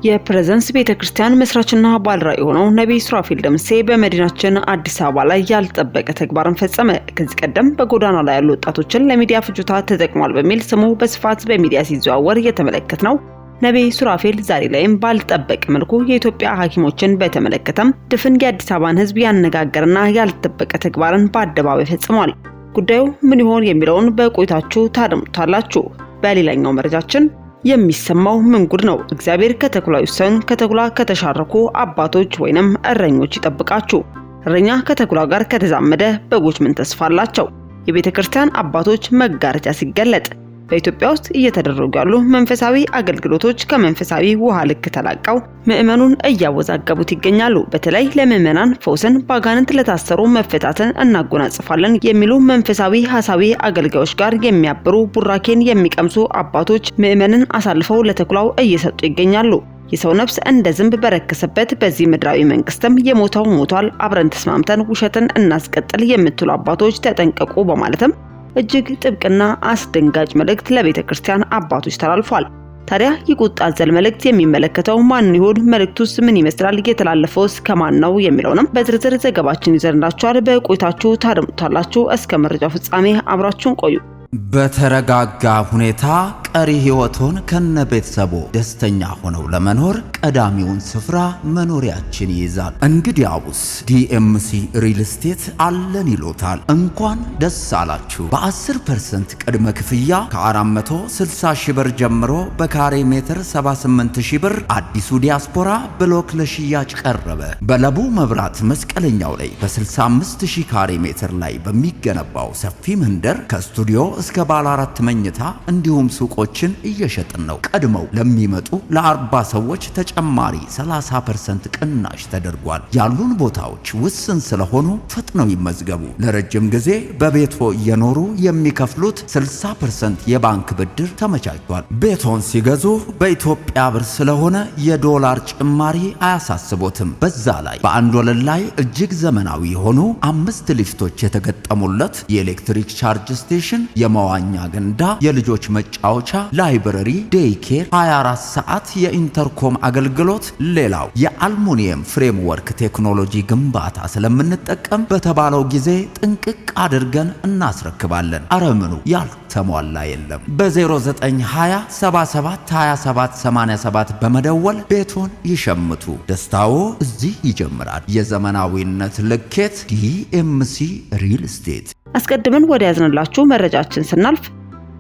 የፕሬዘንስ ቤተክርስቲያን መስራችና ባለራዕይ የሆነው ነብይ ሱራፌል ደምሴ በመዲናችን አዲስ አበባ ላይ ያልተጠበቀ ተግባርን ፈጸመ። ከዚህ ቀደም በጎዳና ላይ ያሉ ወጣቶችን ለሚዲያ ፍጆታ ተጠቅሟል በሚል ስሙ በስፋት በሚዲያ ሲዘዋወር የተመለከትነው ነብይ ሱራፌል ዛሬ ላይም ባልተጠበቀ መልኩ የኢትዮጵያ ሐኪሞችን በተመለከተም ድፍን የአዲስ አበባን ሕዝብ ያነጋገርና ያልተጠበቀ ተግባርን በአደባባይ ፈጽሟል። ጉዳዩ ምን ይሆን የሚለውን በቆይታችሁ ታደምጡታላችሁ። በሌላኛው መረጃችን የሚሰማው ምን ጉድ ነው? እግዚአብሔር ከተኩላ ይሰን ከተኩላ ከተሻረኩ አባቶች ወይንም እረኞች ይጠብቃችሁ። እረኛ ከተኩላ ጋር ከተዛመደ በጎች ምን ተስፋ አላቸው? የቤተክርስቲያን አባቶች መጋረጃ ሲገለጥ በኢትዮጵያ ውስጥ እየተደረጉ ያሉ መንፈሳዊ አገልግሎቶች ከመንፈሳዊ ውሃ ልክ ተላቀው ምዕመኑን እያወዛገቡት ይገኛሉ። በተለይ ለምዕመናን ፈውስን፣ ባጋንንት ለታሰሩ መፈታትን እናጎናጽፋለን የሚሉ መንፈሳዊ ሐሳዊ አገልጋዮች ጋር የሚያብሩ ቡራኬን የሚቀምሱ አባቶች ምዕመንን አሳልፈው ለተኩላው እየሰጡ ይገኛሉ። የሰው ነፍስ እንደ ዝንብ በረከሰበት በዚህ ምድራዊ መንግስትም የሞተው ሞቷል፣ አብረን ተስማምተን ውሸትን እናስቀጥል የምትሉ አባቶች ተጠንቀቁ በማለትም እጅግ ጥብቅና አስደንጋጭ መልእክት ለቤተክርስቲያን አባቶች ተላልፏል። ታዲያ የቁጣ አዘል መልእክት የሚመለከተው ማን ይሆን? መልእክቱስ ምን ይመስላል? የተላለፈውስ ከማን ነው የሚለውንም በዝርዝር ዘገባችን ይዘንላችኋል። በቆይታችሁ ታደምጡታላችሁ። እስከ መረጃው ፍጻሜ አብራችሁን ቆዩ። በተረጋጋ ሁኔታ ቀሪ ህይወቶን ከነቤተሰቦ ደስተኛ ሆነው ለመኖር ቀዳሚውን ስፍራ መኖሪያችን ይይዛል። እንግዲያውስ ዲኤምሲ ሪል ስቴት አለን ይሎታል። እንኳን ደስ አላችሁ። በ10% ቅድመ ክፍያ ከ460 ሺህ ብር ጀምሮ በካሬ ሜትር 78 ሺህ ብር አዲሱ ዲያስፖራ ብሎክ ለሽያጭ ቀረበ። በለቡ መብራት መስቀለኛው ላይ በ65 ሺህ ካሬ ሜትር ላይ በሚገነባው ሰፊ መንደር ከስቱዲዮ እስከ ባለ 4 መኝታ እንዲሁም ሱቆችን እየሸጥን ነው። ቀድመው ለሚመጡ ለ40 ሰዎች ተጨማሪ 30% ቅናሽ ተደርጓል። ያሉን ቦታዎች ውስን ስለሆኑ ፈጥነው ይመዝገቡ። ለረጅም ጊዜ በቤቶ እየኖሩ የሚከፍሉት 60% የባንክ ብድር ተመቻችቷል። ቤቶን ሲገዙ በኢትዮጵያ ብር ስለሆነ የዶላር ጭማሪ አያሳስቦትም። በዛ ላይ በአንድ ወለል ላይ እጅግ ዘመናዊ የሆኑ 5 ሊፍቶች የተገጠሙለት የኤሌክትሪክ ቻርጅ ስቴሽን፣ የመዋኛ ገንዳ፣ የልጆች መጫወቻ፣ ላይብረሪ፣ ዴይኬር፣ 24 ሰዓት የኢንተርኮም አገልግሎት። ሌላው የአልሙኒየም ፍሬምወርክ ቴክኖሎጂ ግንባታ ስለምንጠቀም በተባለው ጊዜ ጥንቅቅ አድርገን እናስረክባለን። አረምኑ ያልተሟላ የለም። በ0920 77 27 87 በመደወል ቤቱን ይሸምቱ። ደስታው እዚህ ይጀምራል። የዘመናዊነት ልኬት ዲኤምሲ ሪል ስቴት። አስቀድመን ወደ ያዝንላችሁ መረጃችን ስናልፍ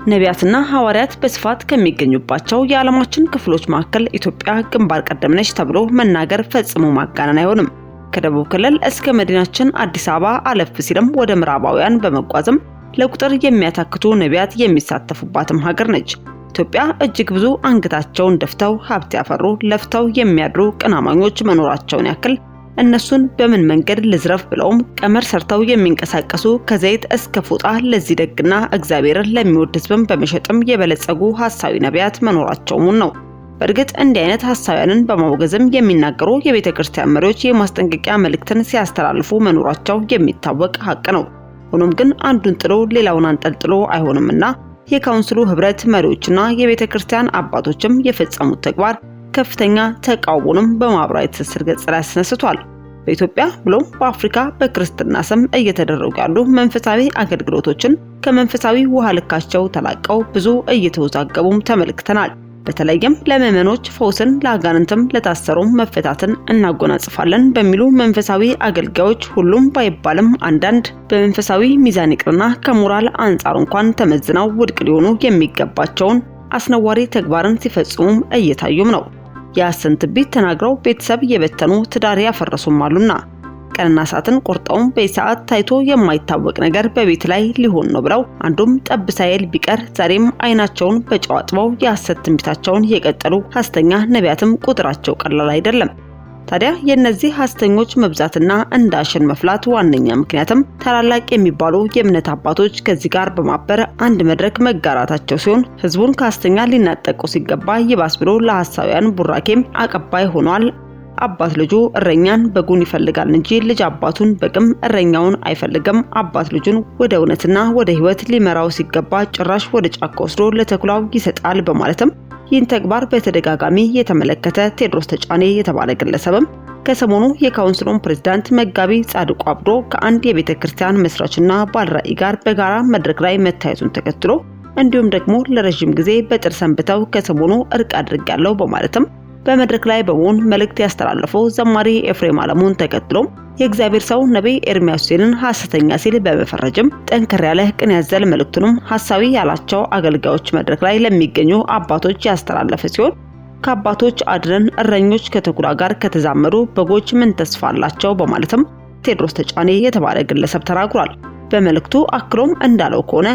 ነቢያትና ሐዋርያት በስፋት ከሚገኙባቸው የዓለማችን ክፍሎች መካከል ኢትዮጵያ ግንባር ቀደም ነች ተብሎ መናገር ፈጽሞ ማጋነን አይሆንም። ከደቡብ ክልል እስከ መዲናችን አዲስ አበባ አለፍ ሲልም ወደ ምዕራባውያን በመጓዝም ለቁጥር የሚያታክቱ ነቢያት የሚሳተፉባትም ሀገር ነች። ኢትዮጵያ እጅግ ብዙ አንገታቸውን ደፍተው ሀብት ያፈሩ ለፍተው የሚያድሩ ቅናማኞች መኖራቸውን ያክል እነሱን በምን መንገድ ልዝረፍ ብለውም ቀመር ሰርተው የሚንቀሳቀሱ ከዘይት እስከ ፎጣ ለዚህ ደግና እግዚአብሔርን ለሚወድ ሕዝብም በመሸጥም የበለጸጉ ሐሳዊ ነቢያት መኖራቸውም ነው። በእርግጥ እንዲህ አይነት ሐሳውያንን በማውገዝም የሚናገሩ የቤተክርስቲያን መሪዎች የማስጠንቀቂያ መልእክትን ሲያስተላልፉ መኖራቸው የሚታወቅ ሀቅ ነው። ሆኖም ግን አንዱን ጥሎ ሌላውን አንጠልጥሎ አይሆንምና የካውንስሉ ህብረት መሪዎችና የቤተክርስቲያን አባቶችም የፈጸሙት ተግባር ከፍተኛ ተቃውሞንም በማህበራዊ ትስስር ገጽ ላይ አስነስቷል። በኢትዮጵያ ብሎም በአፍሪካ በክርስትና ስም እየተደረጉ ያሉ መንፈሳዊ አገልግሎቶችን ከመንፈሳዊ ውሃ ልካቸው ተላቀው ብዙ እየተወዛገቡም ተመልክተናል። በተለይም ለምዕመኖች ፈውስን፣ ለአጋንንትም ለታሰሩም መፈታትን እናጎናጽፋለን በሚሉ መንፈሳዊ አገልጋዮች ሁሉም ባይባልም አንዳንድ በመንፈሳዊ ሚዛን ይቅርና ከሞራል አንጻር እንኳን ተመዝነው ውድቅ ሊሆኑ የሚገባቸውን አስነዋሪ ተግባርን ሲፈጽሙም እየታዩም ነው። የሐሰት ትንቢት ተናግረው ቤተሰብ የበተኑ ትዳር ያፈረሱም አሉና ቀንና ሰዓትን ቆርጠውም በሰዓት ታይቶ የማይታወቅ ነገር በቤት ላይ ሊሆን ነው ብለው አንዱም ጠብ ሳይል ቢቀር ዛሬም አይናቸውን በጨው አጥበው የሐሰት ትንቢታቸውን የቀጠሉ ሐሰተኛ ነቢያትም ቁጥራቸው ቀላል አይደለም። ታዲያ የነዚህ ሐሰተኞች መብዛትና እንዳሸን መፍላት ዋነኛ ምክንያትም ታላላቅ የሚባሉ የእምነት አባቶች ከዚህ ጋር በማበር አንድ መድረክ መጋራታቸው ሲሆን ህዝቡን ከሐሰተኛ ሊናጠቁ ሲገባ ይባስ ብሎ ለሐሳውያን ቡራኬም አቀባይ ሆኗል። አባት ልጁ እረኛን በጉን ይፈልጋል እንጂ ልጅ አባቱን በግም እረኛውን አይፈልግም። አባት ልጁን ወደ እውነትና ወደ ህይወት ሊመራው ሲገባ ጭራሽ ወደ ጫካ ወስዶ ለተኩላው ይሰጣል በማለትም ይህን ተግባር በተደጋጋሚ የተመለከተ ቴዎድሮስ ተጫኔ የተባለ ግለሰብም ከሰሞኑ የካውንስሉን ፕሬዝዳንት መጋቢ ጻድቁ አብዶ ከአንድ የቤተክርስቲያን መስራችና ባለራዕይ ጋር በጋራ መድረክ ላይ መታየቱን ተከትሎ እንዲሁም ደግሞ ለረጅም ጊዜ በጥር ሰንብተው ከሰሞኑ እርቅ አድርጋለሁ በማለትም በመድረክ ላይ በመሆን መልእክት ያስተላለፈው ዘማሪ ኤፍሬም አለሙን ተከትሎ የእግዚአብሔር ሰው ነብይ ኤርሚያስ ሁሴንን ሐሰተኛ ሲል በመፈረጅም ጠንከር ያለ ቅን ያዘለ መልእክቱንም ሐሳዊ ያላቸው አገልጋዮች መድረክ ላይ ለሚገኙ አባቶች ያስተላለፈ ሲሆን ከአባቶች አድረን እረኞች ከተኩላ ጋር ከተዛመዱ በጎች ምን ተስፋ አላቸው በማለትም ቴዎድሮስ ተጫኔ የተባለ ግለሰብ ተናግሯል። በመልእክቱ አክሎም እንዳለው ከሆነ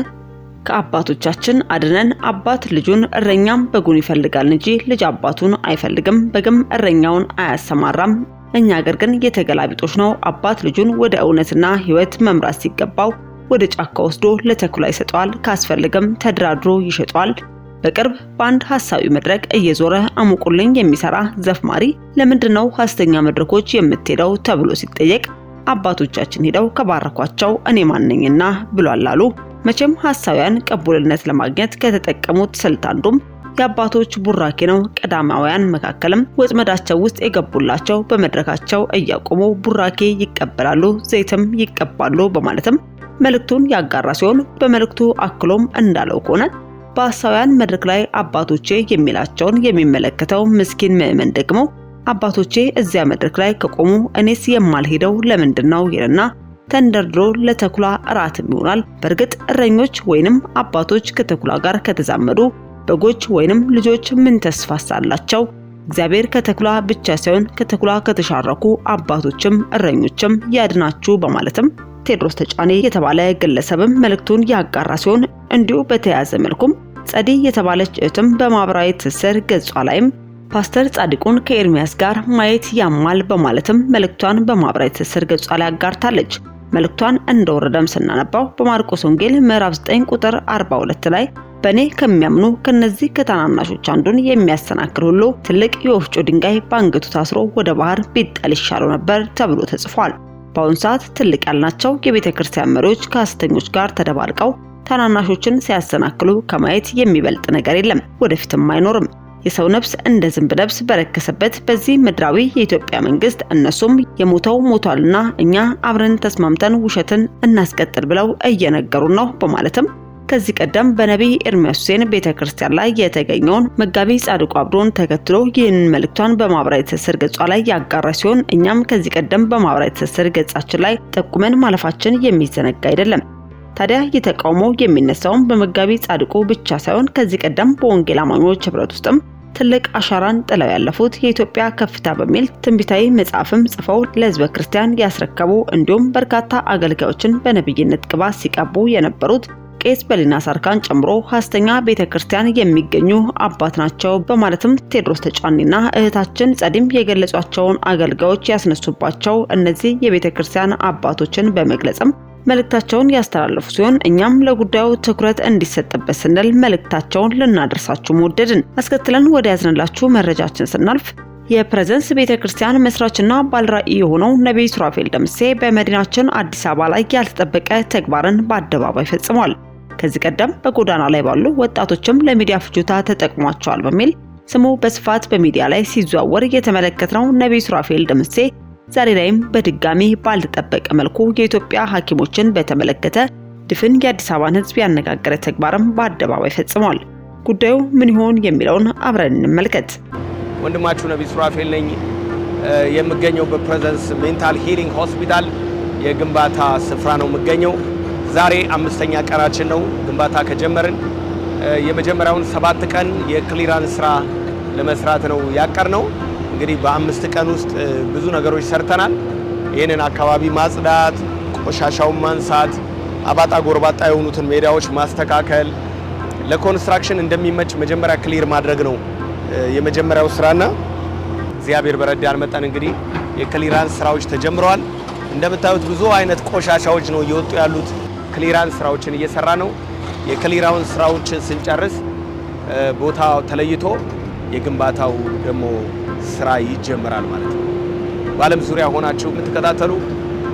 ከአባቶቻችን አድነን አባት ልጁን እረኛም በጉን ይፈልጋል እንጂ ልጅ አባቱን አይፈልግም፣ በግም እረኛውን አያሰማራም። እኛ ሀገር ግን የተገላቢጦሽ ነው። አባት ልጁን ወደ እውነትና ሕይወት መምራት ሲገባው ወደ ጫካ ወስዶ ለተኩላ ይሰጠዋል፣ ካስፈልገም ተደራድሮ ይሸጠዋል። በቅርብ በአንድ ሐሳዊ መድረክ እየዞረ አሙቁልኝ የሚሰራ ዘፍማሪ ለምንድነው ሐሰተኛ መድረኮች የምትሄደው ተብሎ ሲጠየቅ አባቶቻችን ሄደው ከባረኳቸው እኔ ማንነኝና ብሏል አሉ። መቼም ሐሳውያን ቅቡልነት ለማግኘት ከተጠቀሙት ስልት አንዱም የአባቶች ቡራኬ ነው። ቀዳማውያን መካከልም ወጥመዳቸው ውስጥ የገቡላቸው በመድረካቸው እያቆሙ ቡራኬ ይቀበላሉ፣ ዘይትም ይቀባሉ በማለትም መልእክቱን ያጋራ ሲሆን በመልእክቱ አክሎም እንዳለው ከሆነ በሐሳውያን መድረክ ላይ አባቶቼ የሚላቸውን የሚመለከተው ምስኪን ምዕመን ደግሞ አባቶቼ እዚያ መድረክ ላይ ከቆሙ እኔስ የማልሄደው ለምንድነው ይልና ተንደርድሮ ለተኩላ እራትም ይሆናል። በእርግጥ እረኞች ወይንም አባቶች ከተኩላ ጋር ከተዛመዱ በጎች ወይንም ልጆች ምን ተስፋ አላቸው? እግዚአብሔር ከተኩላ ብቻ ሳይሆን ከተኩላ ከተሻረኩ አባቶችም እረኞችም ያድናችሁ በማለትም ቴዎድሮስ ተጫኔ የተባለ ግለሰብም መልእክቱን ያጋራ ሲሆን እንዲሁ በተያያዘ መልኩም ጸዲ የተባለች እህትም በማህበራዊ ትስስር ገጿ ላይም ፓስተር ጻድቁን ከኤርሚያስ ጋር ማየት ያማል በማለትም መልእክቷን በማህበራዊ ትስስር ገጿ ላይ አጋርታለች። መልእክቷን እንደወረደም ስናነባው በማርቆስ ወንጌል ምዕራፍ 9 ቁጥር 42 ላይ በኔ ከሚያምኑ ከነዚህ ከታናናሾች አንዱን የሚያሰናክል ሁሉ ትልቅ የወፍጮ ድንጋይ ባንገቱ ታስሮ ወደ ባህር ቢጣል ይሻለው ነበር ተብሎ ተጽፏል። በአሁኑ ሰዓት ትልቅ ያልናቸው የቤተክርስቲያን መሪዎች ከሐሰተኞች ጋር ተደባልቀው ታናናሾችን ሲያሰናክሉ ከማየት የሚበልጥ ነገር የለም፣ ወደፊትም አይኖርም። የሰው ነፍስ እንደ ዝንብ ነፍስ በረከሰበት በዚህ ምድራዊ የኢትዮጵያ መንግስት እነሱም የሞተው ሞቷልና እኛ አብረን ተስማምተን ውሸትን እናስቀጥል ብለው እየነገሩ ነው በማለትም ከዚህ ቀደም በነብይ ኤርሚያስ ሁሴን ቤተክርስቲያን ላይ የተገኘውን መጋቢ ጻድቁ አብዶን ተከትሎ ይህንን መልእክቷን በማህበራዊ ትስስር ገጿ ላይ ያጋራ ሲሆን እኛም ከዚህ ቀደም በማህበራዊ ትስስር ገጻችን ላይ ጠቁመን ማለፋችን የሚዘነጋ አይደለም። ታዲያ የተቃውሞ የሚነሳውን በመጋቢ ጻድቁ ብቻ ሳይሆን ከዚህ ቀደም በወንጌል አማኞች ህብረት ውስጥም ትልቅ አሻራን ጥለው ያለፉት የኢትዮጵያ ከፍታ በሚል ትንቢታዊ መጽሐፍም ጽፈው ለህዝበ ክርስቲያን ያስረከቡ እንዲሁም በርካታ አገልጋዮችን በነብይነት ቅባት ሲቀቡ የነበሩት ቄስ በሊና ሳርካን ጨምሮ ሐሰተኛ ቤተክርስቲያን የሚገኙ አባት ናቸው በማለትም ቴዎድሮስ ተጫኔና እህታችን ጸዲም የገለጿቸውን አገልጋዮች ያስነሱባቸው እነዚህ የቤተክርስቲያን አባቶችን በመግለጽም መልእክታቸውን ያስተላለፉ ሲሆን እኛም ለጉዳዩ ትኩረት እንዲሰጥበት ስንል መልእክታቸውን ልናደርሳችሁ ወደድን። አስከትለን ወደ ያዝንላችሁ መረጃችን ስናልፍ የፕሬዘንስ ቤተክርስቲያን መስራችና ባለራዕይ የሆነው ነብይ ሱራፌል ደምሴ በመዲናችን አዲስ አበባ ላይ ያልተጠበቀ ተግባርን በአደባባይ ፈጽሟል። ከዚህ ቀደም በጎዳና ላይ ባሉ ወጣቶችም ለሚዲያ ፍጆታ ተጠቅሟቸዋል በሚል ስሙ በስፋት በሚዲያ ላይ ሲዘዋወር የተመለከተው ነብይ ሱራፌል ደምሴ ዛሬ ላይም በድጋሚ ባልተጠበቀ መልኩ የኢትዮጵያ ሐኪሞችን በተመለከተ ድፍን የአዲስ አበባን ሕዝብ ያነጋገረ ተግባርም በአደባባይ ፈጽሟል። ጉዳዩ ምን ይሆን የሚለውን አብረን እንመልከት። ወንድማችሁ ነብይ ሱራፌል ነኝ። የምገኘው በፕሬዘንስ ሜንታል ሂሊንግ ሆስፒታል የግንባታ ስፍራ ነው የምገኘው። ዛሬ 5ኛ ቀናችን ነው ግንባታ ከጀመርን። የመጀመሪያውን 7 ቀን የክሊራንስ ስራ ለመስራት ነው ያቀርነው። እንግዲህ በ5 ቀን ውስጥ ብዙ ነገሮች ሰርተናል። ይህንን አካባቢ ማጽዳት፣ ቆሻሻውን ማንሳት፣ አባጣ ጎርባጣ የሆኑትን ሜዳዎች ማስተካከል፣ ለኮንስትራክሽን እንደሚመች መጀመሪያ ክሊር ማድረግ ነው የመጀመሪያው ስራና እግዚአብሔር በረዳን መጠን እንግዲህ የክሊራንስ ስራዎች ተጀምረዋል። እንደምታዩት ብዙ አይነት ቆሻሻዎች ነው እየወጡ ያሉት። ክሊራንስ ስራዎችን እየሰራ ነው። የክሊራንስ ስራዎችን ስንጨርስ ቦታ ተለይቶ የግንባታው ደግሞ ስራ ይጀምራል ማለት ነው። በዓለም ዙሪያ ሆናችሁ የምትከታተሉ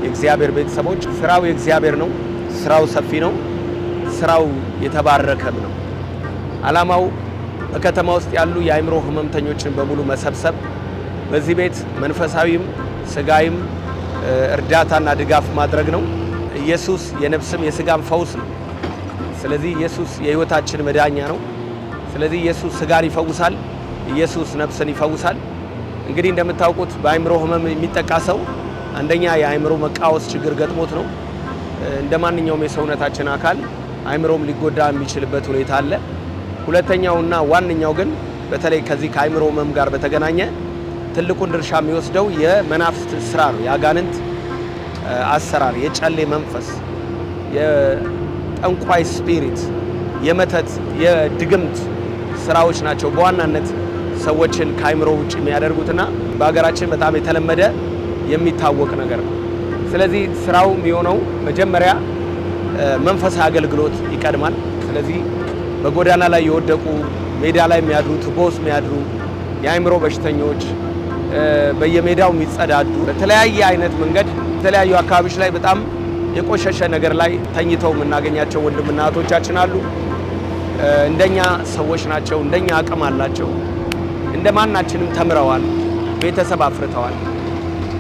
የእግዚአብሔር ቤተሰቦች ስራው የእግዚአብሔር ነው። ስራው ሰፊ ነው። ስራው የተባረከም ነው። ዓላማው በከተማ ውስጥ ያሉ የአእምሮ ህመምተኞችን በሙሉ መሰብሰብ፣ በዚህ ቤት መንፈሳዊም ስጋዊም እርዳታና ድጋፍ ማድረግ ነው። ኢየሱስ የነፍስም የስጋም ፈውስ ነው። ስለዚህ ኢየሱስ የህይወታችን መዳኛ ነው። ስለዚህ ኢየሱስ ስጋን ይፈውሳል፣ ኢየሱስ ነፍስን ይፈውሳል። እንግዲህ እንደምታውቁት በአእምሮ ህመም የሚጠቃ ሰው አንደኛ የአእምሮ መቃወስ ችግር ገጥሞት ነው። እንደማንኛውም የሰውነታችን አካል አእምሮም ሊጎዳ የሚችልበት ሁኔታ አለ። ሁለተኛውና ዋነኛው ግን በተለይ ከዚህ ከአእምሮ ህመም ጋር በተገናኘ ትልቁን ድርሻ የሚወስደው የመናፍስት ስራ ነው። የአጋንንት አሰራር፣ የጨሌ መንፈስ፣ የጠንቋይ ስፒሪት፣ የመተት የድግምት ስራዎች ናቸው በዋናነት ሰዎችን ከአእምሮ ውጭ የሚያደርጉትና በሀገራችን በጣም የተለመደ የሚታወቅ ነገር ነው። ስለዚህ ስራው የሚሆነው መጀመሪያ መንፈሳዊ አገልግሎት ይቀድማል። ስለዚህ በጎዳና ላይ የወደቁ ሜዳ ላይ የሚያድሩ ቱቦስ የሚያድሩ የአእምሮ በሽተኞች በየሜዳው የሚጸዳዱ በተለያየ አይነት መንገድ የተለያዩ አካባቢዎች ላይ በጣም የቆሸሸ ነገር ላይ ተኝተው የምናገኛቸው ወንድምና እህቶቻችን አሉ። እንደኛ ሰዎች ናቸው፣ እንደኛ አቅም አላቸው፣ እንደማናችንም ተምረዋል፣ ቤተሰብ አፍርተዋል፣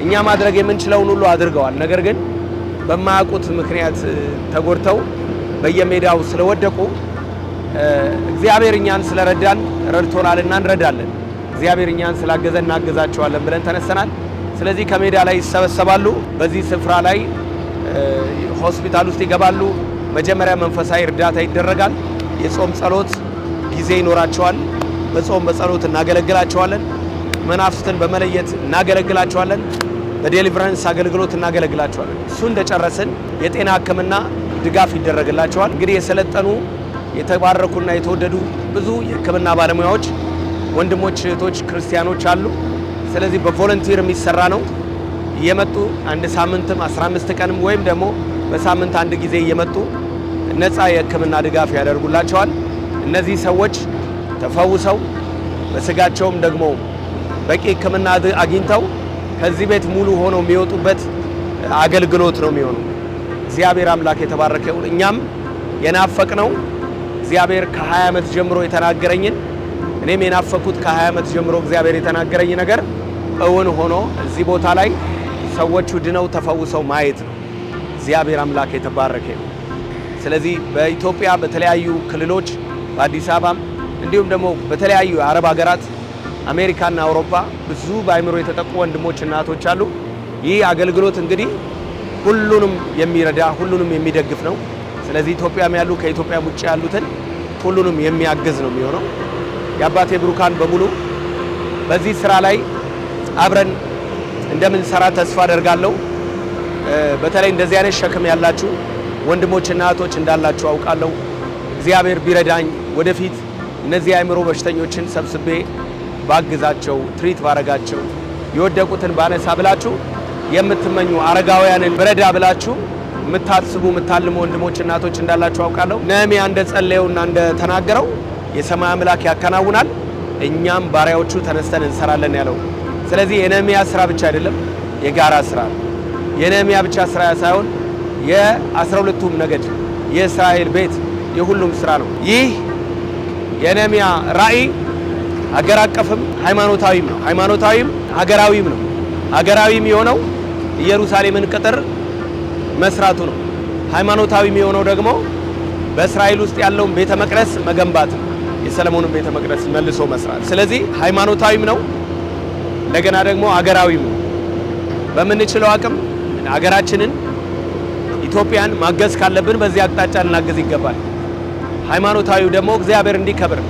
እኛ ማድረግ የምንችለውን ሁሉ አድርገዋል። ነገር ግን በማያውቁት ምክንያት ተጎድተው በየሜዳው ስለወደቁ እግዚአብሔር እኛን ስለረዳን ረድቶናልና እንረዳለን፣ እግዚአብሔር እኛን ስላገዘን እናግዛቸዋለን ብለን ተነስተናል። ስለዚህ ከሜዳ ላይ ይሰበሰባሉ። በዚህ ስፍራ ላይ ሆስፒታል ውስጥ ይገባሉ። መጀመሪያ መንፈሳዊ እርዳታ ይደረጋል። የጾም ጸሎት ጊዜ ይኖራቸዋል። በጾም በጸሎት እናገለግላቸዋለን። መናፍስትን በመለየት እናገለግላቸዋለን። በዴሊቨረንስ አገልግሎት እናገለግላቸዋለን። እሱ እንደጨረስን የጤና ሕክምና ድጋፍ ይደረግላቸዋል። እንግዲህ የሰለጠኑ የተባረኩና የተወደዱ ብዙ የሕክምና ባለሙያዎች ወንድሞች፣ እህቶች፣ ክርስቲያኖች አሉ። ስለዚህ በቮለንቲር የሚሰራ ነው። እየመጡ አንድ ሳምንትም 15 ቀንም ወይም ደግሞ በሳምንት አንድ ጊዜ እየመጡ ነፃ የሕክምና ድጋፍ ያደርጉላቸዋል። እነዚህ ሰዎች ተፈውሰው በስጋቸውም ደግሞ በቂ ሕክምና አግኝተው ከዚህ ቤት ሙሉ ሆነው የሚወጡበት አገልግሎት ነው የሚሆነው። እግዚአብሔር አምላክ የተባረከ ይሁን። እኛም የናፈቅነው እግዚአብሔር ከ20 ዓመት ጀምሮ የተናገረኝን እኔም የናፈኩት ከ20 ዓመት ጀምሮ እግዚአብሔር የተናገረኝ ነገር እውን ሆኖ እዚህ ቦታ ላይ ሰዎቹ ድነው ተፈውሰው ማየት ነው። እግዚአብሔር አምላክ የተባረከ ይሁን። ስለዚህ በኢትዮጵያ በተለያዩ ክልሎች በአዲስ አበባም እንዲሁም ደግሞ በተለያዩ የአረብ ሀገራት አሜሪካና አውሮፓ ብዙ በአእምሮ የተጠቁ ወንድሞች እና እህቶች አሉ። ይህ አገልግሎት እንግዲህ ሁሉንም የሚረዳ ሁሉንም የሚደግፍ ነው። ስለዚህ ኢትዮጵያም ያሉ ከኢትዮጵያም ውጭ ያሉትን ሁሉንም የሚያግዝ ነው የሚሆነው። የአባቴ ብሩካን በሙሉ በዚህ ስራ ላይ አብረን እንደምንሰራ ተስፋ አደርጋለሁ። በተለይ እንደዚህ አይነት ሸክም ያላችሁ ወንድሞችና እህቶች እንዳላችሁ አውቃለሁ። እግዚአብሔር ቢረዳኝ ወደፊት እነዚህ አእምሮ በሽተኞችን ሰብስቤ ባግዛቸው፣ ትሪት ባረጋቸው፣ የወደቁትን ባነሳ ብላችሁ የምትመኙ አረጋውያንን ብረዳ ብላችሁ የምታስቡ የምታልሙ ወንድሞች እናቶች እንዳላችሁ አውቃለሁ። ነህምያ እንደጸለየውና እንደተናገረው የሰማይ አምላክ ያከናውናል፣ እኛም ባሪያዎቹ ተነስተን እንሰራለን ያለው። ስለዚህ የነህምያ ስራ ብቻ አይደለም፣ የጋራ ስራ ነው። የነህምያ ብቻ ስራ ሳይሆን የ12ቱም ነገድ የእስራኤል ቤት የሁሉም ስራ ነው። ይህ የነህምያ ራእይ ሀገር አቀፍም ሃይማኖታዊም ነው። ሃይማኖታዊም ሀገራዊም ነው። ሀገራዊም የሆነው ኢየሩሳሌምን ቅጥር መስራቱ ነው። ሃይማኖታዊም የሆነው ደግሞ በእስራኤል ውስጥ ያለውን ቤተ መቅደስ መገንባት ነው። የሰለሞንን ቤተ መቅደስ መልሶ መስራት። ስለዚህ ሃይማኖታዊም ነው፣ እንደገና ደግሞ ሀገራዊም ነው። በምንችለው አቅም ሀገራችንን ኢትዮጵያን ማገዝ ካለብን በዚህ አቅጣጫ ልናገዝ ይገባል። ሃይማኖታዊው ደግሞ እግዚአብሔር እንዲከብር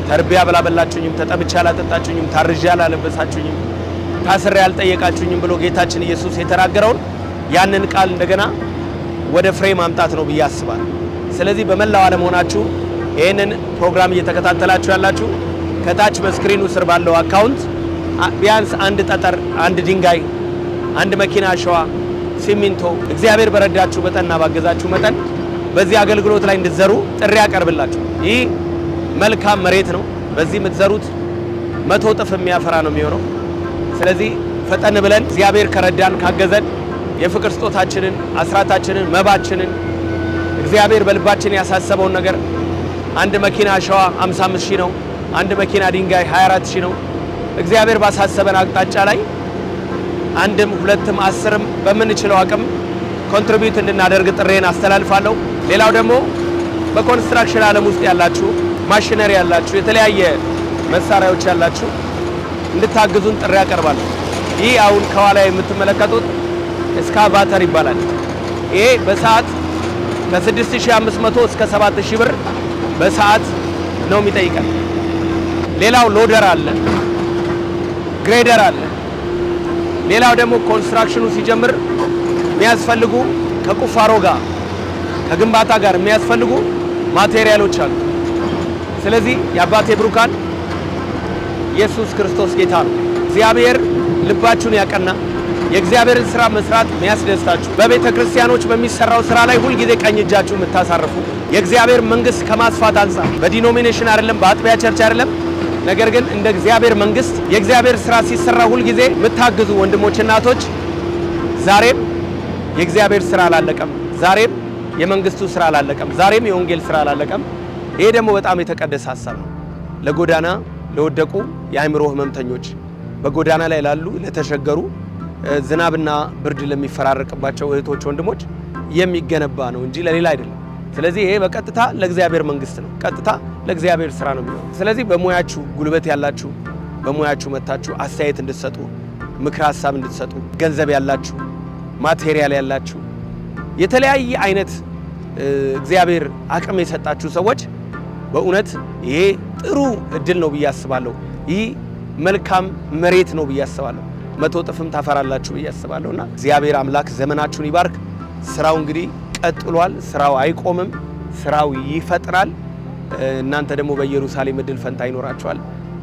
ተርቤ አላበላችሁኝም፣ ተጠምቼ አላጠጣችሁኝም፣ ታርዤ አላለበሳችሁኝም፣ ታስሬ አልጠየቃችሁኝም ብሎ ጌታችን ኢየሱስ የተናገረውን ያንን ቃል እንደገና ወደ ፍሬ ማምጣት ነው ብዬ አስባለሁ። ስለዚህ በመላው ዓለም ሆናችሁ ይህንን ፕሮግራም እየተከታተላችሁ ያላችሁ ከታች በስክሪኑ ስር ባለው አካውንት ቢያንስ አንድ ጠጠር፣ አንድ ድንጋይ፣ አንድ መኪና አሸዋ፣ ሲሚንቶ እግዚአብሔር በረዳችሁ መጠንና ባገዛችሁ መጠን በዚህ አገልግሎት ላይ እንድትዘሩ ጥሪ ያቀርብላችሁ። ይህ መልካም መሬት ነው። በዚህ የምትዘሩት 100 እጥፍ የሚያፈራ ነው የሚሆነው። ስለዚህ ፈጠን ብለን እግዚአብሔር ከረዳን ካገዘን የፍቅር ስጦታችንን፣ አስራታችንን፣ መባችንን እግዚአብሔር በልባችን ያሳሰበውን ነገር አንድ መኪና አሸዋ 55 ሺህ ነው። አንድ መኪና ድንጋይ 24000 ነው። እግዚአብሔር ባሳሰበን አቅጣጫ ላይ አንድም ሁለትም 10ም በምንችለው አቅም ኮንትሪቢዩት እንድናደርግ ጥሬን አስተላልፋለሁ። ሌላው ደግሞ በኮንስትራክሽን ዓለም ውስጥ ያላችሁ ማሽነሪ ያላችሁ የተለያየ መሳሪያዎች ያላችሁ እንድታግዙን ጥሪ ያቀርባለሁ። ይህ አሁን ከኋላ የምትመለከቱት ኤክስካቫተር ይባላል። ይሄ በሰዓት ከ6500 እስከ 7000 ብር በሰዓት ነው የሚጠይቀን። ሌላው ሎደር አለ፣ ግሬደር አለ። ሌላው ደግሞ ኮንስትራክሽኑ ሲጀምር የሚያስፈልጉ ከቁፋሮ ጋር ከግንባታ ጋር የሚያስፈልጉ ማቴሪያሎች አሉ። ስለዚህ የአባቴ ብሩካን ኢየሱስ ክርስቶስ ጌታ ነው። እግዚአብሔር ልባችሁን ያቀና የእግዚአብሔርን ስራ መስራት የሚያስደስታችሁ በቤተ ክርስቲያኖች በሚሰራው ስራ ላይ ሁል ጊዜ ቀኝ እጃችሁ የምታሳርፉ የእግዚአብሔር መንግስት ከማስፋት አንጻር በዲኖሚኔሽን አይደለም፣ በአጥቢያ ቸርች አይደለም፣ ነገር ግን እንደ እግዚአብሔር መንግስት የእግዚአብሔር ስራ ሲሰራ ሁል ጊዜ የምታግዙ ወንድሞች እናቶች፣ ዛሬም የእግዚአብሔር ስራ አላለቀም። ዛሬም የመንግስቱ ስራ አላለቀም። ዛሬም የወንጌል ስራ አላለቀም። ይሄ ደግሞ በጣም የተቀደሰ ሀሳብ ነው። ለጎዳና ለወደቁ የአእምሮ ህመምተኞች፣ በጎዳና ላይ ላሉ ለተሸገሩ፣ ዝናብና ብርድ ለሚፈራረቅባቸው እህቶች ወንድሞች የሚገነባ ነው እንጂ ለሌላ አይደለም። ስለዚህ ይሄ በቀጥታ ለእግዚአብሔር መንግስት ነው፣ ቀጥታ ለእግዚአብሔር ስራ ነው የሚሆነው። ስለዚህ በሙያችሁ ጉልበት ያላችሁ በሙያችሁ መታችሁ አስተያየት እንድትሰጡ፣ ምክር ሀሳብ እንድትሰጡ፣ ገንዘብ ያላችሁ፣ ማቴሪያል ያላችሁ፣ የተለያየ አይነት እግዚአብሔር አቅም የሰጣችሁ ሰዎች በእውነት ይሄ ጥሩ እድል ነው ብዬ አስባለሁ። ይህ መልካም መሬት ነው ብዬ አስባለሁ። 100 እጥፍም ታፈራላችሁ ብዬ አስባለሁና እግዚአብሔር አምላክ ዘመናችሁን ይባርክ። ስራው እንግዲህ ቀጥሏል። ስራው አይቆምም። ስራው ይፈጥራል። እናንተ ደግሞ በኢየሩሳሌም እድል ፈንታ ይኖራችኋል።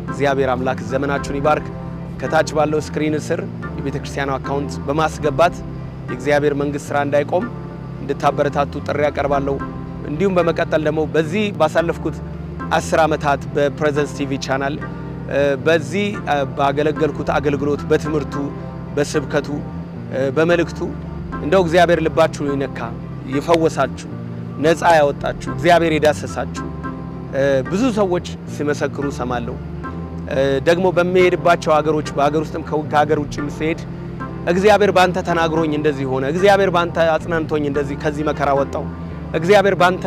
እግዚአብሔር አምላክ ዘመናችሁን ይባርክ። ከታች ባለው ስክሪን ስር የቤተክርስቲያኑ አካውንት በማስገባት የእግዚአብሔር መንግስት ስራ እንዳይቆም እንድታበረታቱ ጥሪ ያቀርባለሁ። እንዲሁም በመቀጠል ደግሞ በዚህ ባሳለፍኩት 10 ዓመታት በፕሬዘንስ ቲቪ ቻናል በዚህ ባገለገልኩት አገልግሎት በትምህርቱ፣ በስብከቱ፣ በመልእክቱ እንደው እግዚአብሔር ልባችሁ ይነካ፣ ይፈወሳችሁ፣ ነፃ ያወጣችሁ፣ እግዚአብሔር የዳሰሳችሁ ብዙ ሰዎች ሲመሰክሩ ሰማለሁ። ደግሞ በሚሄድባቸው ሀገሮች በሀገር ውስጥም ከሀገር ውጭ ሲሄድ እግዚአብሔር ባንተ ተናግሮኝ እንደዚህ ሆነ፣ እግዚአብሔር ባንተ አጽናንቶኝ እንደዚህ ከዚህ መከራ ወጣው፣ እግዚአብሔር ባንተ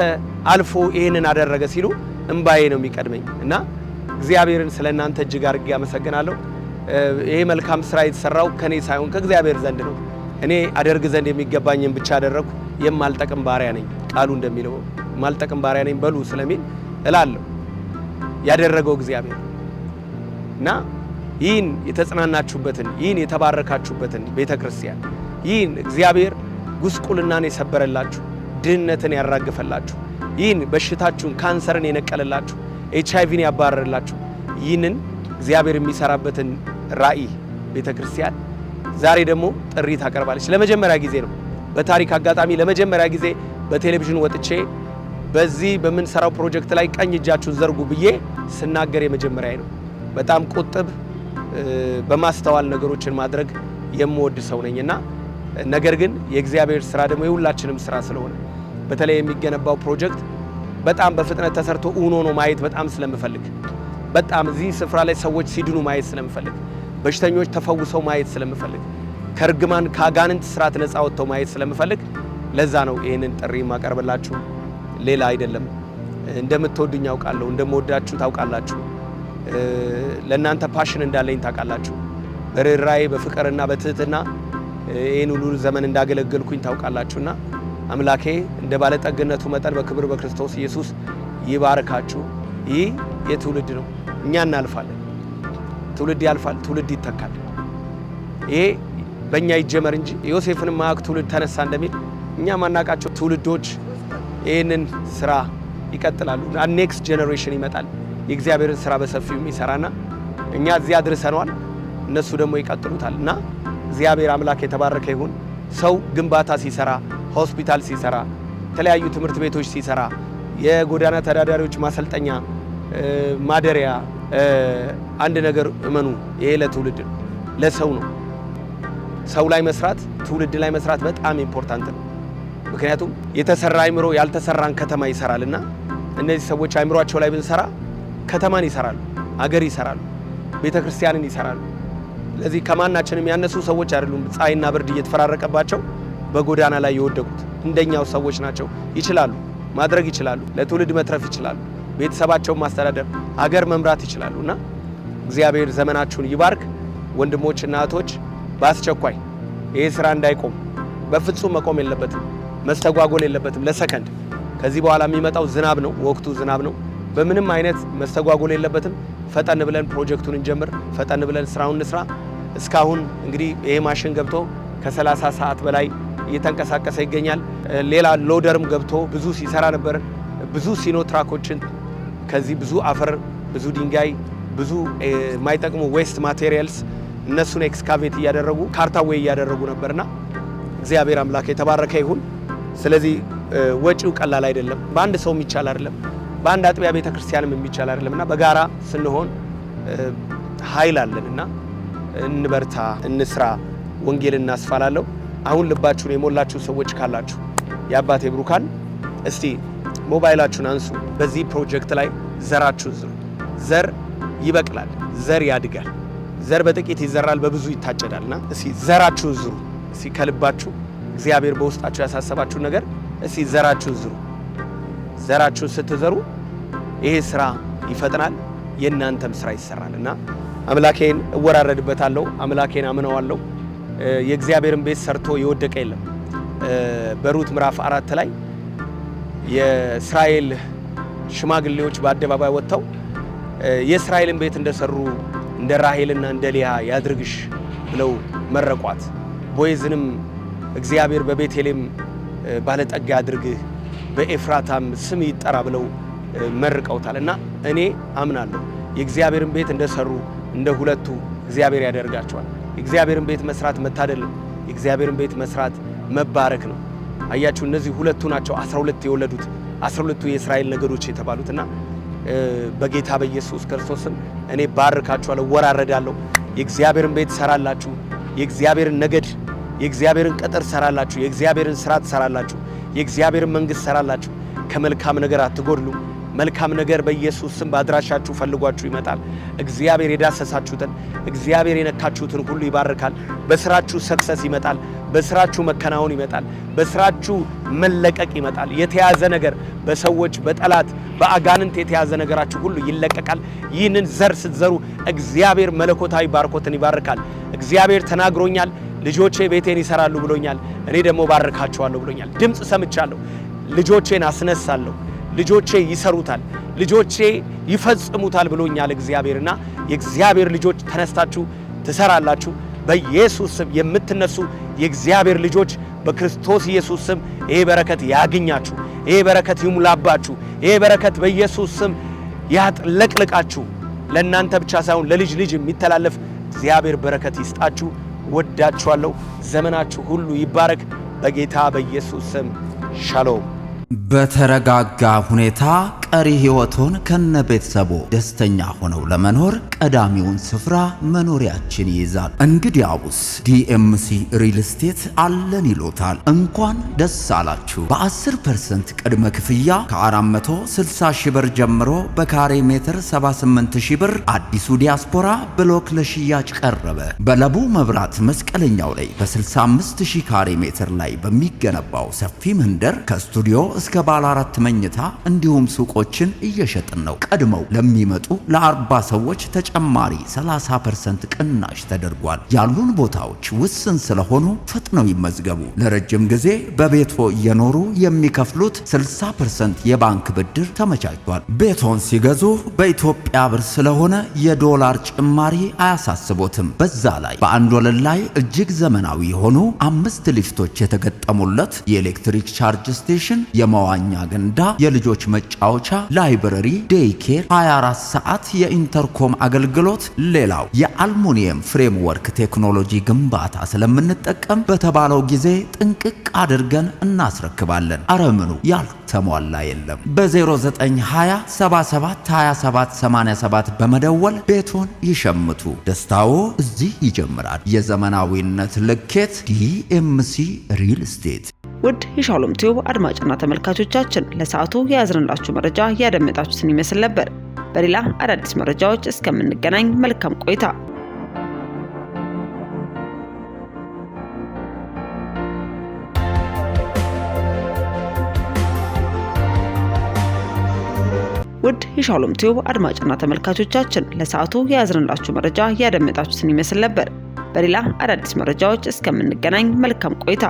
አልፎ ይሄንን አደረገ ሲሉ እንባዬ ነው የሚቀድመኝ እና እግዚአብሔርን ስለናንተ እጅግ አድርጌ አመሰግናለሁ። ይሄ መልካም ስራ የተሰራው ከኔ ሳይሆን ከእግዚአብሔር ዘንድ ነው። እኔ አደርግ ዘንድ የሚገባኝን ብቻ አደረኩ፣ የማልጠቅም ባሪያ ነኝ። ቃሉ እንደሚለው የማልጠቅም ባሪያ ነኝ በሉ ስለሚል እላለሁ። ያደረገው እግዚአብሔር እና ይህን የተጽናናችሁበትን ይህን የተባረካችሁበትን ቤተክርስቲያን ይህን እግዚአብሔር ጉስቁልናን የሰበረላችሁ ድህነትን ያራገፈላችሁ ይህን በሽታችሁን ካንሰርን የነቀለላችሁ ኤችአይቪን ያባረረላችሁ ይህንን እግዚአብሔር የሚሰራበትን ራእይ ቤተክርስቲያን ዛሬ ደግሞ ጥሪ ታቀርባለች። ለመጀመሪያ ጊዜ ነው በታሪክ አጋጣሚ ለመጀመሪያ ጊዜ በቴሌቪዥን ወጥቼ በዚህ በምንሰራው ፕሮጀክት ላይ ቀኝ እጃችሁን ዘርጉ ብዬ ስናገር የመጀመሪያ ነው። በጣም ቁጥብ በማስተዋል ነገሮችን ማድረግ የምወድ ሰው ነኝና ነገር ግን የእግዚአብሔር ስራ ደግሞ የሁላችንም ስራ ስለሆነ በተለይ የሚገነባው ፕሮጀክት በጣም በፍጥነት ተሰርቶ ኡኖ ነው ማየት በጣም ስለምፈልግ በጣም እዚህ ስፍራ ላይ ሰዎች ሲድኑ ማየት ስለምፈልግ በሽተኞች ተፈውሰው ማየት ስለምፈልግ ከርግማን ከአጋንንት ስራት ነፃ ወጥተው ማየት ስለምፈልግ ለዛ ነው ይሄንን ጥሪ ማቀርብላችሁ። ሌላ አይደለም። እንደምትወዱኝ ያውቃለሁ፣ እንደምወዳችሁ ታውቃላችሁ። ለእናንተ ፓሽን እንዳለኝ ታውቃላችሁ። በርህራሄ በፍቅርና በትህትና ይህን ሁሉ ዘመን እንዳገለገልኩኝ ታውቃላችሁና አምላኬ እንደ ባለጠግነቱ መጠን በክብር በክርስቶስ ኢየሱስ ይባርካችሁ። ይህ የትውልድ ነው። እኛ እናልፋለን፣ ትውልድ ያልፋል፣ ትውልድ ይተካል። ይሄ በእኛ ይጀመር እንጂ ዮሴፍን ማያውቅ ትውልድ ተነሳ እንደሚል እኛ ማናውቃቸው ትውልዶች ይህንን ስራ ይቀጥላሉ። ኔክስት ጄኔሬሽን ይመጣል የእግዚአብሔርን ስራ በሰፊው የሚሰራና እኛ እዚያ አድርሰነዋል፣ እነሱ ደግሞ ይቀጥሉታል። እና እግዚአብሔር አምላክ የተባረከ ይሁን። ሰው ግንባታ ሲሰራ፣ ሆስፒታል ሲሰራ፣ የተለያዩ ትምህርት ቤቶች ሲሰራ፣ የጎዳና ተዳዳሪዎች ማሰልጠኛ ማደሪያ፣ አንድ ነገር እመኑ፣ ይሄ ለትውልድ ነው፣ ለሰው ነው። ሰው ላይ መስራት፣ ትውልድ ላይ መስራት በጣም ኢምፖርታንት ነው። ምክንያቱም የተሰራ አይምሮ ያልተሰራን ከተማ ይሰራልና እነዚህ ሰዎች አይምሮአቸው ላይ ብንሰራ ከተማን ይሰራሉ። አገር ይሰራሉ፣ ቤተክርስቲያንን ይሰራሉ። ለዚህ ከማናችንም ያነሱ ሰዎች አይደሉም። ፀሐይና ብርድ እየተፈራረቀባቸው በጎዳና ላይ የወደቁት እንደኛው ሰዎች ናቸው። ይችላሉ፣ ማድረግ ይችላሉ፣ ለትውልድ መትረፍ ይችላሉ፣ ቤተሰባቸውን ማስተዳደር፣ አገር መምራት ይችላሉና እግዚአብሔር ዘመናችሁን ይባርክ። ወንድሞችና እህቶች በአስቸኳይ ይሄ ስራ እንዳይቆም በፍጹም መቆም የለበትም፣ መስተጓጎል የለበትም ለሰከንድ። ከዚህ በኋላ የሚመጣው ዝናብ ነው፣ ወቅቱ ዝናብ ነው። በምንም አይነት መስተጓጎል የለበትም። ፈጠን ብለን ፕሮጀክቱን እንጀምር፣ ፈጠን ብለን ስራውን እንስራ። እስካሁን እንግዲህ ይሄ ማሽን ገብቶ ከ30 ሰዓት በላይ እየተንቀሳቀሰ ይገኛል። ሌላ ሎደርም ገብቶ ብዙ ሲሰራ ነበር። ብዙ ሲኖ ትራኮችን ከዚህ ብዙ አፈር፣ ብዙ ድንጋይ፣ ብዙ የማይጠቅሙ ዌስት ማቴሪያልስ እነሱን ኤክስካቬት እያደረጉ ካርታዌይ እያደረጉ ነበርና እግዚአብሔር አምላክ የተባረከ ይሁን። ስለዚህ ወጪው ቀላል አይደለም። በአንድ ሰው የሚቻል አይደለም። በአንድ አጥቢያ ቤተክርስቲያንም የሚቻል አይደለምና በጋራ ስንሆን ኃይል አለንና እንበርታ፣ እንስራ፣ ወንጌል እናስፋላለሁ። አሁን ልባችሁን የሞላችሁ ሰዎች ካላችሁ የአባቴ ብሩካን እስቲ ሞባይላችሁን አንሱ። በዚህ ፕሮጀክት ላይ ዘራችሁን ዝሩ። ዘር ይበቅላል፣ ዘር ያድጋል። ዘር በጥቂት ይዘራል፣ በብዙ ይታጨዳልና እስቲ ዘራችሁን ዝሩ። እስቲ ከልባችሁ እግዚአብሔር በውስጣችሁ ያሳሰባችሁን ነገር እስቲ ዘራችሁን ዝሩ። ዘራችሁን ስትዘሩ ይሄ ስራ ይፈጥናል፣ የእናንተም ስራ ይሰራልና አምላኬን እወራረድበታለሁ፣ አምላኬን አምነዋለሁ። የእግዚአብሔርን ቤት ሰርቶ የወደቀ የለም። በሩት ምዕራፍ 4 ላይ የእስራኤል ሽማግሌዎች በአደባባይ ወጥተው የእስራኤልን ቤት እንደሰሩ እንደ ራሔልና እንደ ሊያ ያድርግሽ ብለው መረቋት። ቦዔዝንም እግዚአብሔር በቤቴልሔም ባለጠጋ ያድርግህ በኤፍራታም ስም ይጠራ ብለው መርቀውታልና እኔ አምናለሁ የእግዚአብሔርን ቤት እንደሰሩ እንደ ሁለቱ እግዚአብሔር ያደርጋቸዋል። የእግዚአብሔርን ቤት መስራት መታደል ነው። የእግዚአብሔርን ቤት መስራት መባረክ ነው። አያችሁ እነዚህ ሁለቱ ናቸው 12 የወለዱት 12ቱ የእስራኤል ነገዶች የተባሉትና በጌታ በኢየሱስ ክርስቶስም እኔ ባርካችኋለሁ፣ ወራረዳለሁ። የእግዚአብሔርን ቤት ሰራላችሁ፣ የእግዚአብሔርን ነገድ፣ የእግዚአብሔርን ቅጥር ሰራላችሁ፣ የእግዚአብሔርን ስራ ትሰራላችሁ፣ የእግዚአብሔርን መንግስት ሰራላችሁ። ከመልካም ነገር አትጎድሉም። መልካም ነገር በኢየሱስ ስም በአድራሻችሁ ፈልጓችሁ ይመጣል። እግዚአብሔር የዳሰሳችሁትን እግዚአብሔር የነካችሁትን ሁሉ ይባርካል። በስራችሁ ሰክሰስ ይመጣል። በስራችሁ መከናወን ይመጣል። በስራችሁ መለቀቅ ይመጣል። የተያዘ ነገር በሰዎች በጠላት በአጋንንት የተያዘ ነገራችሁ ሁሉ ይለቀቃል። ይህንን ዘር ስትዘሩ እግዚአብሔር መለኮታዊ ባርኮትን ይባርካል። እግዚአብሔር ተናግሮኛል፣ ልጆቼ ቤቴን ይሰራሉ ብሎኛል። እኔ ደግሞ ባርካቸዋለሁ ብሎኛል። ድምፅ ሰምቻለሁ። ልጆቼን አስነሳለሁ፣ ልጆቼ ይሰሩታል፣ ልጆቼ ይፈጽሙታል ብሎኛል እግዚአብሔርና የእግዚአብሔር ልጆች ተነስታችሁ ትሰራላችሁ። በኢየሱስ ስም የምትነሱ የእግዚአብሔር ልጆች በክርስቶስ ኢየሱስ ስም ይሄ በረከት ያግኛችሁ፣ ይሄ በረከት ይሙላባችሁ፣ ይሄ በረከት በኢየሱስ ስም ያጥለቅልቃችሁ። ለእናንተ ብቻ ሳይሆን ለልጅ ልጅ የሚተላለፍ እግዚአብሔር በረከት ይስጣችሁ። ወዳችኋለሁ። ዘመናችሁ ሁሉ ይባረክ። በጌታ በኢየሱስ ስም ሻሎም። በተረጋጋ ሁኔታ ቀሪ ሕይወቶን ከነቤተሰቦ ደስተኛ ሆነው ለመኖር ቀዳሚውን ስፍራ መኖሪያችን ይይዛል። እንግዲያውስ ዲኤምሲ ሪል ስቴት አለን ይሎታል። እንኳን ደስ አላችሁ። በ10% ቅድመ ክፍያ ከ460 ሺህ ብር ጀምሮ በካሬ ሜትር 78 ሺህ ብር አዲሱ ዲያስፖራ ብሎክ ለሽያጭ ቀረበ። በለቡ መብራት መስቀለኛው ላይ በ65 ሺህ ካሬ ሜትር ላይ በሚገነባው ሰፊ መንደር ከስቱዲዮ እስከ ባለ 4 መኝታ እንዲሁም ሱቆችን እየሸጥን ነው። ቀድመው ለሚመጡ ለ40 ሰዎች ተጨማሪ 30% ቅናሽ ተደርጓል። ያሉን ቦታዎች ውስን ስለሆኑ ፈጥነው ይመዝገቡ። ለረጅም ጊዜ በቤቶ እየኖሩ የሚከፍሉት 60% የባንክ ብድር ተመቻችቷል። ቤቶን ሲገዙ በኢትዮጵያ ብር ስለሆነ የዶላር ጭማሪ አያሳስቦትም። በዛ ላይ በአንድ ወለል ላይ እጅግ ዘመናዊ የሆኑ 5 ሊፍቶች የተገጠሙለት የኤሌክትሪክ ቻርጅ ስቴሽን፣ የመዋኛ ገንዳ፣ የልጆች መጫወቻ፣ ላይብረሪ፣ ዴይኬር፣ 24 ሰዓት የኢንተርኮም አገልግሎት። ሌላው የአልሙኒየም ፍሬምወርክ ቴክኖሎጂ ግንባታ ስለምንጠቀም በተባለው ጊዜ ጥንቅቅ አድርገን እናስረክባለን። አረምኑ ያልተሟላ የለም። በ0920 77 27 87 በመደወል ቤቱን ይሸምቱ። ደስታዎ እዚህ ይጀምራል። የዘመናዊነት ልኬት ዲኤምሲ ሪል ስቴት። ውድ የሻሎም ቲዩብ አድማጭና ተመልካቾቻችን ለሰዓቱ የያዝንላችሁ መረጃ ያደመጣችሁትን ይመስል ነበር። በሌላ አዳዲስ መረጃዎች እስከምንገናኝ መልካም ቆይታ። ውድ የሻሎም ቲዩብ አድማጭና ተመልካቾቻችን ለሰዓቱ የያዝንላችሁ መረጃ ያደመጣችሁትን ይመስል ነበር። በሌላ አዳዲስ መረጃዎች እስከምንገናኝ መልካም ቆይታ።